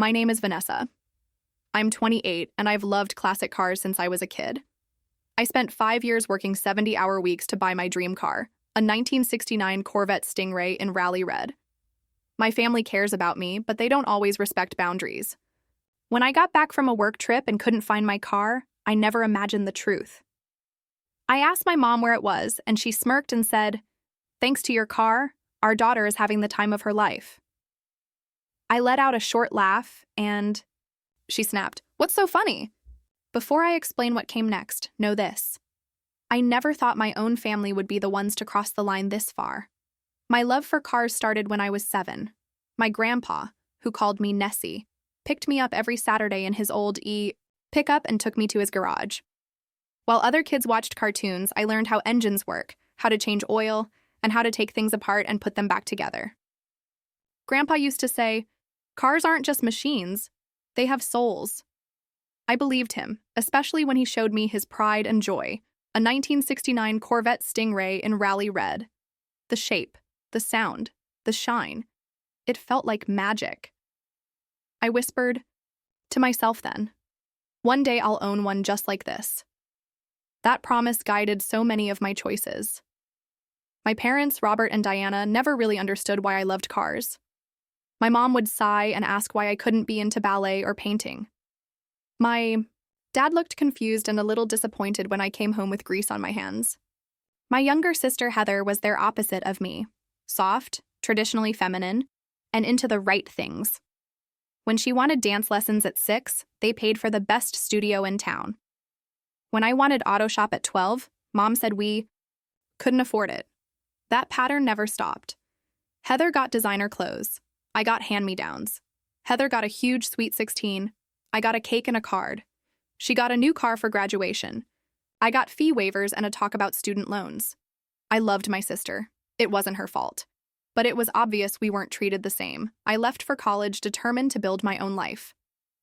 My name is Vanessa. I'm 28 and I've loved classic cars since I was a kid. I spent 5 years working 70-hour weeks to buy my dream car, a 1969 Corvette Stingray in rally red. My family cares about me, but they don't always respect boundaries. When I got back from a work trip and couldn't find my car, I never imagined the truth. I asked my mom where it was, and she smirked and said, "Thanks to your car, our daughter is having the time of her life." I let out a short laugh, and she snapped, "What's so funny?" Before I explain what came next, know this. I never thought my own family would be the ones to cross the line this far. My love for cars started when I was 7. My grandpa, who called me Nessie, picked me up every Saturday in his old pickup and took me to his garage. While other kids watched cartoons, I learned how engines work, how to change oil, and how to take things apart and put them back together. Grandpa used to say, "Cars aren't just machines, they have souls." I believed him, especially when he showed me his pride and joy, a 1969 Corvette Stingray in rally red. The shape, the sound, the shine. It felt like magic. I whispered to myself then, "One day I'll own one just like this." That promise guided so many of my choices. My parents, Robert and Diana, never really understood why I loved cars. My mom would sigh and ask why I couldn't be into ballet or painting. My dad looked confused and a little disappointed when I came home with grease on my hands. My younger sister, Heather, was their opposite of me. Soft, traditionally feminine, and into the right things. When she wanted dance lessons at 6, they paid for the best studio in town. When I wanted auto shop at 12, Mom said we couldn't afford it. That pattern never stopped. Heather got designer clothes. I got hand-me-downs. Heather got a huge Sweet 16. I got a cake and a card. She got a new car for graduation. I got fee waivers and a talk about student loans. I loved my sister. It wasn't her fault. But it was obvious we weren't treated the same. I left for college determined to build my own life.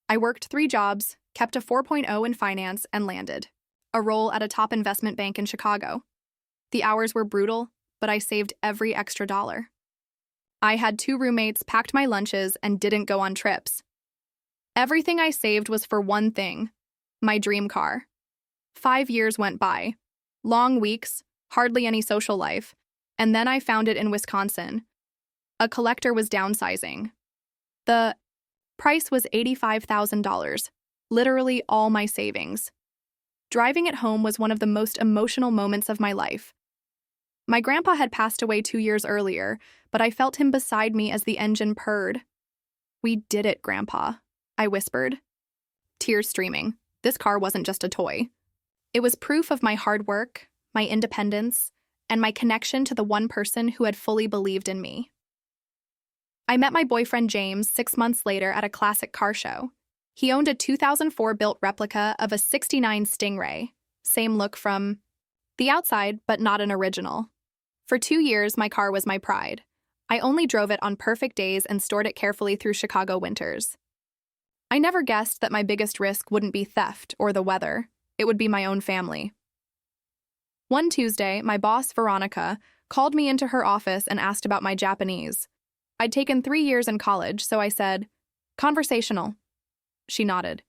I worked 3 jobs, kept a 4.0 in finance, and landed a role at a top investment bank in Chicago. The hours were brutal, but I saved every extra dollar. I had 2 roommates, packed my lunches, and didn't go on trips. Everything I saved was for one thing, my dream car. 5 years went by. Long weeks, hardly any social life, and then I found it in Wisconsin. A collector was downsizing. The price was $85,000, literally all my savings. Driving it home was one of the most emotional moments of my life. My grandpa had passed away 2 years earlier, but I felt him beside me as the engine purred. "We did it, Grandpa," I whispered. Tears streaming. This car wasn't just a toy. It was proof of my hard work, my independence, and my connection to the one person who had fully believed in me. I met my boyfriend James 6 months later at a classic car show. He owned a 2004 built replica of a 69 Stingray. Same look from the outside, but not an original. For 2 years, my car was my pride. I only drove it on perfect days and stored it carefully through Chicago winters. I never guessed that my biggest risk wouldn't be theft or the weather. It would be my own family. One Tuesday, my boss, Veronica, called me into her office and asked about my Japanese. I'd taken 3 years in college, so I said, "Conversational." She nodded.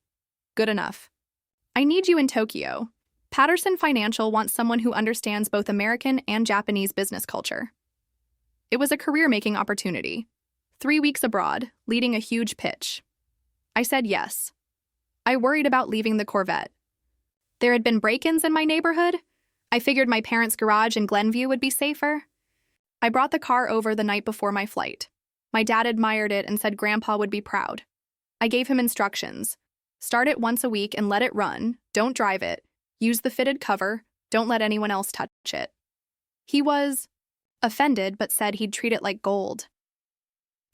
"Good enough. I need you in Tokyo. Patterson Financial wants someone who understands both American and Japanese business culture." It was a career-making opportunity. 3 weeks abroad, leading a huge pitch. I said yes. I worried about leaving the Corvette. There had been break-ins in my neighborhood. I figured my parents' garage in Glenview would be safer. I brought the car over the night before my flight. My dad admired it and said Grandpa would be proud. I gave him instructions. Start it once a week and let it run. Don't drive it. Use the fitted cover. Don't let anyone else touch it. He was offended, but said he'd treat it like gold.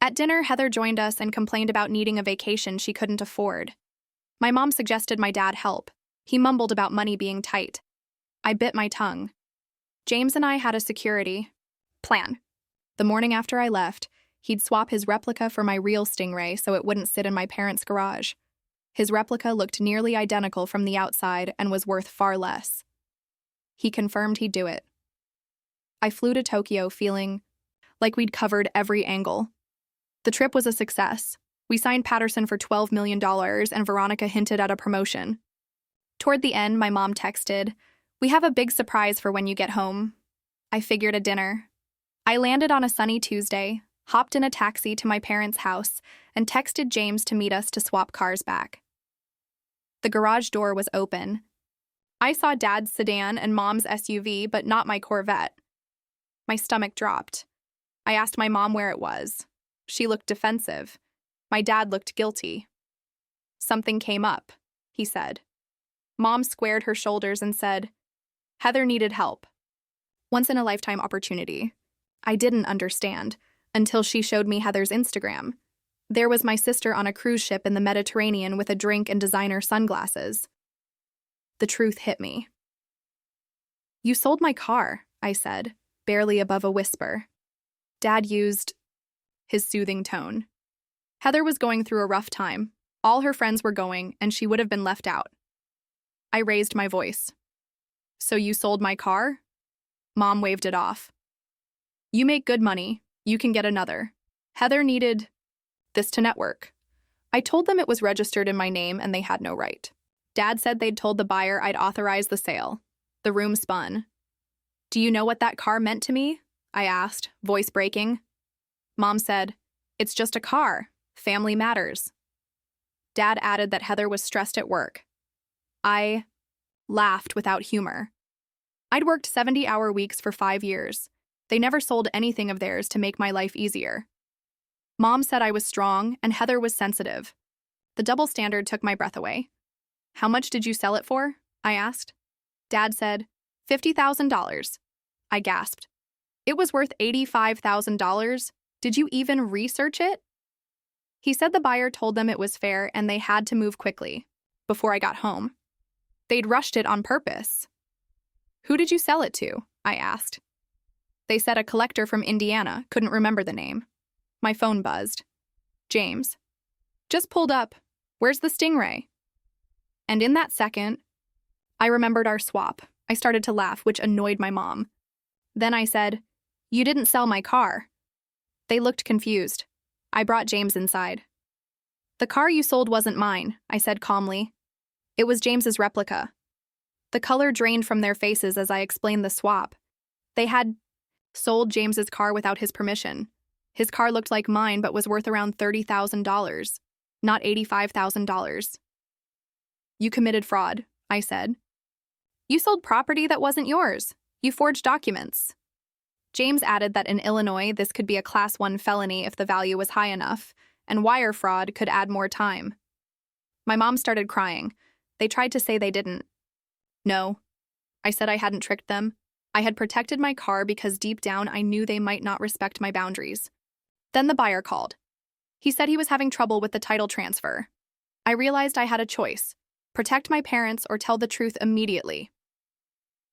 At dinner, Heather joined us and complained about needing a vacation she couldn't afford. My mom suggested my dad help. He mumbled about money being tight. I bit my tongue. James and I had a security plan. The morning after I left, he'd swap his replica for my real Stingray so it wouldn't sit in my parents' garage. His replica looked nearly identical from the outside and was worth far less. He confirmed he'd do it. I flew to Tokyo feeling like we'd covered every angle. The trip was a success. We signed Patterson for $12 million, and Veronica hinted at a promotion. Toward the end, my mom texted, "We have a big surprise for when you get home." I figured a dinner. I landed on a sunny Tuesday, hopped in a taxi to my parents' house, and texted James to meet us to swap cars back. The garage door was open. I saw Dad's sedan and Mom's SUV, but not my Corvette. My stomach dropped. I asked my mom where it was. She looked defensive. My dad looked guilty. "Something came up," he said. Mom squared her shoulders and said, "Heather needed help." Once-in-a-lifetime opportunity. I didn't understand until she showed me Heather's Instagram. There was my sister on a cruise ship in the Mediterranean with a drink and designer sunglasses. The truth hit me. "You sold my car," I said, barely above a whisper. Dad used his soothing tone. Heather was going through a rough time. All her friends were going, and she would have been left out. I raised my voice. "So you sold my car?" Mom waved it off. "You make good money. You can get another. Heather needed this to network." I told them it was registered in my name and they had no right. Dad said they'd told the buyer I'd authorized the sale. The room spun. "Do you know what that car meant to me?" I asked, voice breaking. Mom said, "It's just a car. Family matters." Dad added that Heather was stressed at work. I laughed without humor. I'd worked 70-hour weeks for 5 years. They never sold anything of theirs to make my life easier. Mom said I was strong and Heather was sensitive. The double standard took my breath away. "How much did you sell it for?" I asked. Dad said, $50,000. I gasped. "It was worth $85,000. Did you even research it?" He said the buyer told them it was fair and they had to move quickly, before I got home. They'd rushed it on purpose. "Who did you sell it to?" I asked. They said a collector from Indiana, couldn't remember the name. My phone buzzed. "James. Just pulled up. Where's the Stingray?" And in that second, I remembered our swap. I started to laugh, which annoyed my mom. Then I said, "You didn't sell my car." They looked confused. I brought James inside. "The car you sold wasn't mine," I said calmly. "It was James's replica." The color drained from their faces as I explained the swap. They had sold James's car without his permission. His car looked like mine but was worth around $30,000, not $85,000. "You committed fraud," I said. "You sold property that wasn't yours. You forged documents." James added that in Illinois this could be a Class 1 felony if the value was high enough, and wire fraud could add more time. My mom started crying. They tried to say they didn't. "No." I said I hadn't tricked them. I had protected my car because deep down I knew they might not respect my boundaries. Then the buyer called. He said he was having trouble with the title transfer. I realized I had a choice: protect my parents or tell the truth immediately.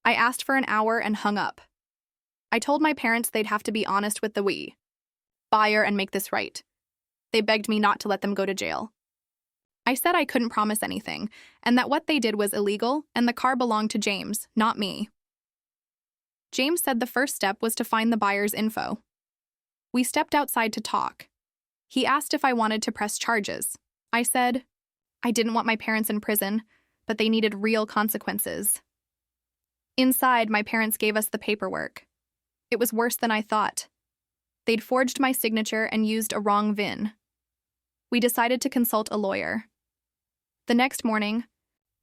I asked for an hour and hung up. I told my parents they'd have to be honest with the buyer and make this right. They begged me not to let them go to jail. I said I couldn't promise anything, and that what they did was illegal, and the car belonged to James, not me. James said the first step was to find the buyer's info. We stepped outside to talk. He asked if I wanted to press charges. I said I didn't want my parents in prison, but they needed real consequences. Inside, my parents gave us the paperwork. It was worse than I thought. They'd forged my signature and used a wrong VIN. We decided to consult a lawyer. The next morning,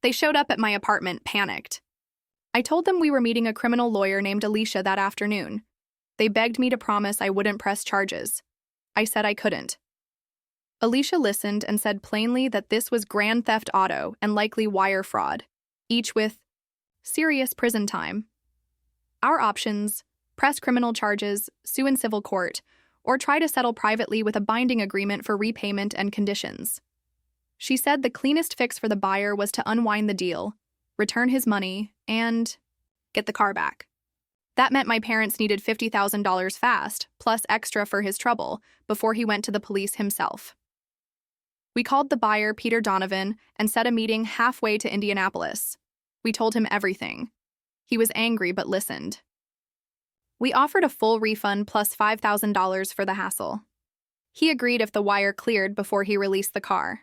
they showed up at my apartment, panicked. I told them we were meeting a criminal lawyer named Alicia that afternoon. They begged me to promise I wouldn't press charges. I said I couldn't. Alicia listened and said plainly that this was grand theft auto and likely wire fraud, each with serious prison time. Our options: press criminal charges, sue in civil court, or try to settle privately with a binding agreement for repayment and conditions. She said the cleanest fix for the buyer was to unwind the deal, return his money, and get the car back. That meant my parents needed $50,000 fast, plus extra for his trouble, before he went to the police himself. We called the buyer, Peter Donovan, and set a meeting halfway to Indianapolis. We told him everything. He was angry but listened. We offered a full refund plus $5,000 for the hassle. He agreed if the wire cleared before he released the car.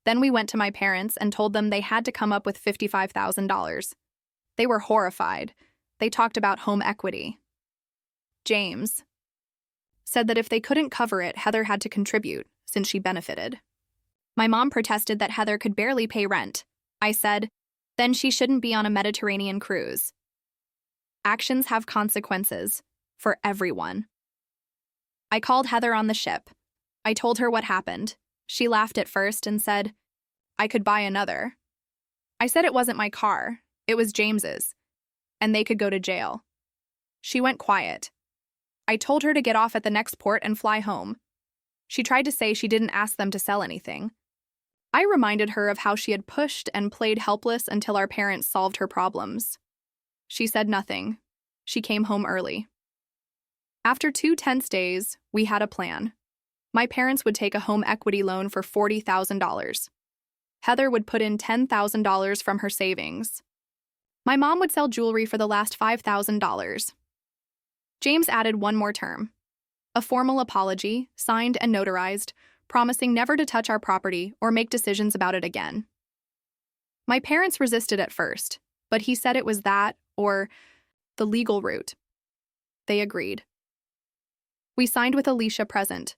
Then we went to my parents and told them they had to come up with $55,000. They were horrified. They talked about home equity. James said that if they couldn't cover it, Heather had to contribute, since she benefited. My mom protested that Heather could barely pay rent. I said, then she shouldn't be on a Mediterranean cruise. Actions have consequences for everyone. I called Heather on the ship. I told her what happened. She laughed at first and said, I could buy another. I said it wasn't my car, it was James's, and they could go to jail. She went quiet. I told her to get off at the next port and fly home. She tried to say she didn't ask them to sell anything. I reminded her of how she had pushed and played helpless until our parents solved her problems. She said nothing. She came home early. After 2 tense days, we had a plan. My parents would take a home equity loan for $40,000. Heather would put in $10,000 from her savings. My mom would sell jewelry for the last $5,000. James added one more term. A formal apology, signed and notarized, promising never to touch our property or make decisions about it again. My parents resisted at first, but he said it was that or the legal route. They agreed. We signed with Alicia present.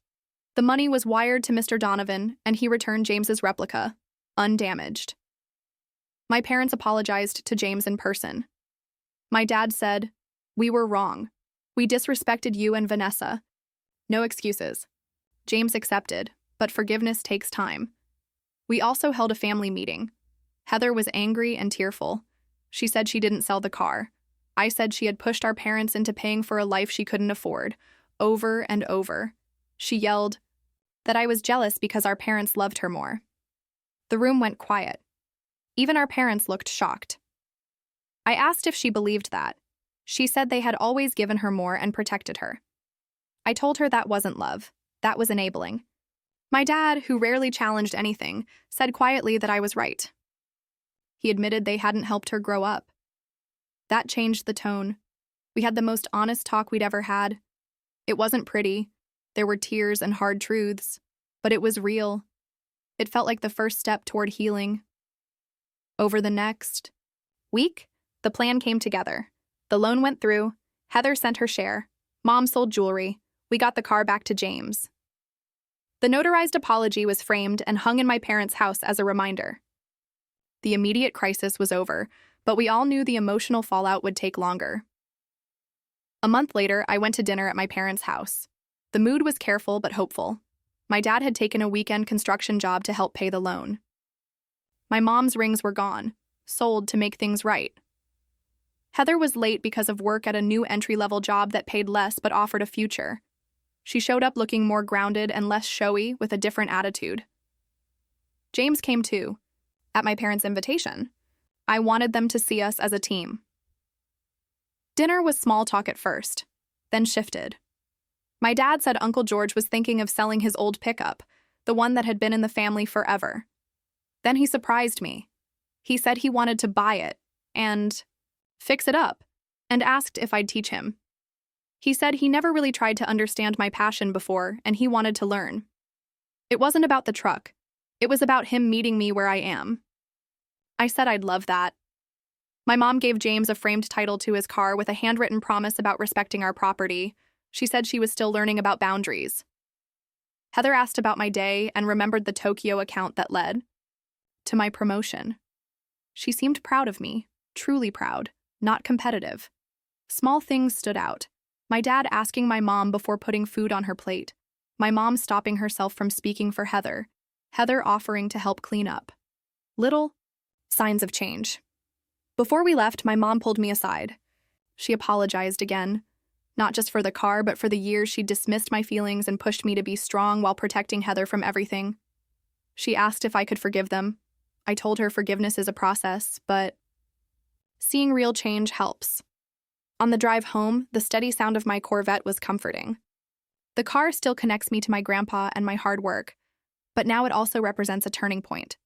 The money was wired to Mr. Donovan, and he returned James's replica, undamaged. My parents apologized to James in person. My dad said, "We were wrong. We disrespected you and Vanessa. No excuses." James accepted, but forgiveness takes time. We also held a family meeting. Heather was angry and tearful. She said she didn't sell the car. I said she had pushed our parents into paying for a life she couldn't afford, over and over. She yelled that I was jealous because our parents loved her more. The room went quiet. Even our parents looked shocked. I asked if she believed that. She said they had always given her more and protected her. I told her that wasn't love. That was enabling. My dad, who rarely challenged anything, said quietly that I was right. He admitted they hadn't helped her grow up. That changed the tone. We had the most honest talk we'd ever had. It wasn't pretty. There were tears and hard truths, but it was real. It felt like the first step toward healing. Over the next week, the plan came together. The loan went through. Heather sent her share. Mom sold jewelry. We got the car back to James. The notarized apology was framed and hung in my parents' house as a reminder. The immediate crisis was over, but we all knew the emotional fallout would take longer. A month later, I went to dinner at my parents' house. The mood was careful but hopeful. My dad had taken a weekend construction job to help pay the loan. My mom's rings were gone, sold to make things right. Heather was late because of work at a new entry-level job that paid less but offered a future. She showed up looking more grounded and less showy with a different attitude. James came too, at my parents' invitation. I wanted them to see us as a team. Dinner was small talk at first, then shifted. My dad said Uncle George was thinking of selling his old pickup, the one that had been in the family forever. Then he surprised me. He said he wanted to buy it and fix it up, and asked if I'd teach him. He said he never really tried to understand my passion before, and he wanted to learn. It wasn't about the truck. It was about him meeting me where I am. I said I'd love that. My mom gave James a framed title to his car with a handwritten promise about respecting our property. She said she was still learning about boundaries. Heather asked about my day and remembered the Tokyo account that led to my promotion. She seemed proud of me, truly proud, not competitive. Small things stood out. My dad asking my mom before putting food on her plate. My mom stopping herself from speaking for Heather. Heather offering to help clean up. Little signs of change. Before we left, my mom pulled me aside. She apologized again, not just for the car, but for the years she dismissed my feelings and pushed me to be strong while protecting Heather from everything. She asked if I could forgive them. I told her forgiveness is a process, but seeing real change helps. On the drive home, the steady sound of my Corvette was comforting. The car still connects me to my grandpa and my hard work, but now it also represents a turning point.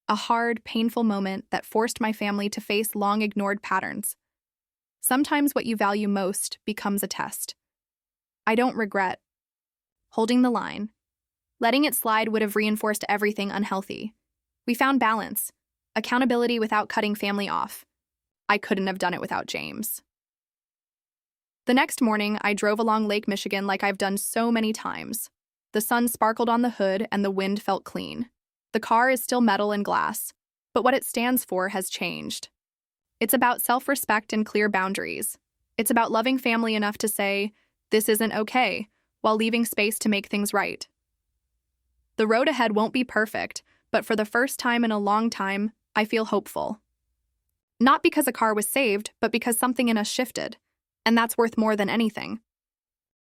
A hard, painful moment that forced my family to face long-ignored patterns. Sometimes what you value most becomes a test. I don't regret holding the line, Letting it slide would have reinforced everything unhealthy. We found balance, accountability without cutting family off. I couldn't have done it without James. The next morning, I drove along Lake Michigan like I've done so many times. The sun sparkled on the hood and the wind felt clean. The car is still metal and glass, but what it stands for has changed. It's about self-respect and clear boundaries. It's about loving family enough to say, "This isn't okay," while leaving space to make things right. The road ahead won't be perfect, but for the first time in a long time, I feel hopeful. Not because a car was saved, but because something in us shifted, and that's worth more than anything.